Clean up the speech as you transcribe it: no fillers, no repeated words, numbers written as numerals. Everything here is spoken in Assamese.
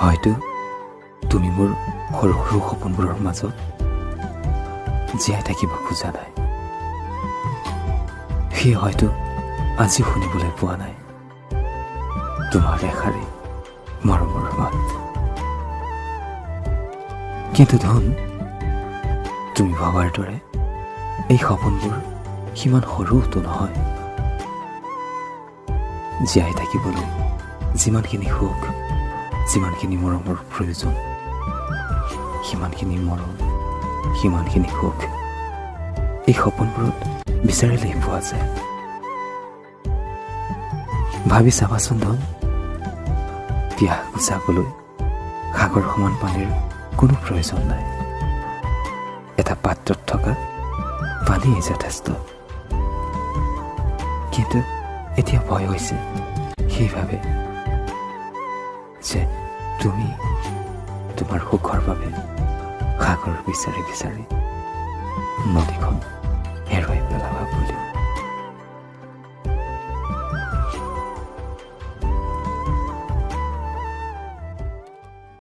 হয়তো তুমি মোৰ সৰু সৰু সপোনবোৰৰ মাজত জীয়াই থাকিব খোজা নাই। সি হয়তো আজি শুনিবলৈ পোৱা নাই তোমাৰ এষাৰি মৰমৰ মাত। কিন্তু ধন, তুমি ভবাৰ দৰে এই সপোনবোৰ সিমান সৰুতো নহয়। জীয়াই থাকিবলৈ যিমানখিনি সুখ, যিমানখিনি মৰমৰ প্ৰয়োজন, সিমানখিনি মৰম, সিমানখিনি সুখ এই সপোনবোৰত বিচাৰিলেই পোৱা যায়। ভাবি চাবাচোন ধন, পিয়াহ গুচাবলৈ সাগৰ সমান পানীৰ কোনো প্ৰয়োজন নাই। এটা পাত্ৰত থকা পানীয়ে যথেষ্ট। কিন্তু এতিয়া ভয় হৈছে সেইভাৱে যে তুমি তোমাৰ সুখৰ বাবে সাগৰ বিচাৰি বিচাৰি নদীখন